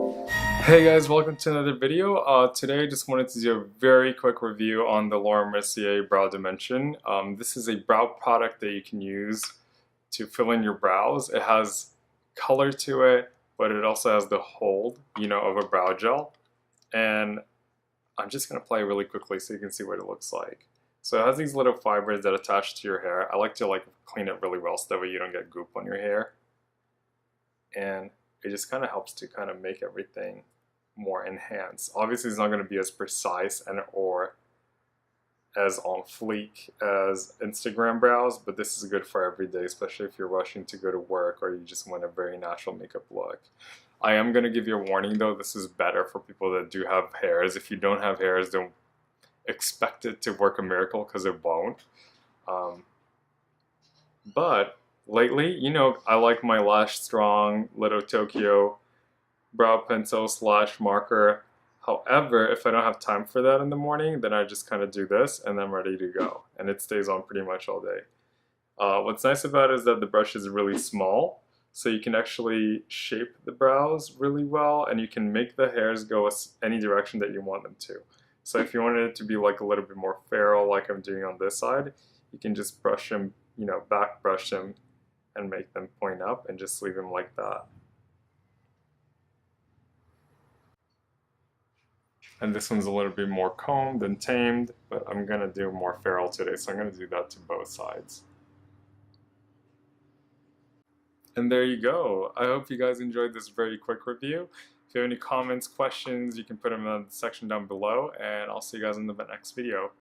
Hey guys, welcome to another video. Today I just wanted to do a very quick review on the Mercier Brow Dimension. This is a brow product that you can use to fill in your brows. It has color to it, but it also has the hold, of a brow gel. And I'm just going to apply it really quickly so you can see what it looks like. So it has these little fibers that attach to your hair. I like to clean it really well so that way you don't get goop on your hair. And it just kind of helps to kind of make everything more enhanced. Obviously, it's not going to be as precise and or as on fleek as Instagram brows, but this is good for every day, especially if you're rushing to go to work or you just want a very natural makeup look. I am going to give you a warning though, this is better for people that do have hairs. If you don't have hairs, don't expect it to work a miracle because it won't. But lately, I like my Lash Strong Little Tokyo brow pencil / marker. However, if I don't have time for that in the morning, then I just kind of do this and I'm ready to go. And it stays on pretty much all day. What's nice about it is that the brush is really small, so you can actually shape the brows really well and you can make the hairs go any direction that you want them to. So if you wanted it to be like a little bit more feral like I'm doing on this side, you can just brush them, back brush them and make them point up and just leave them like that. And this one's a little bit more combed and tamed, but I'm going to do more feral today, so I'm going to do that to both sides. And there you go. I hope you guys enjoyed this very quick review. If you have any comments, questions, you can put them in the section down below, and I'll see you guys in the next video.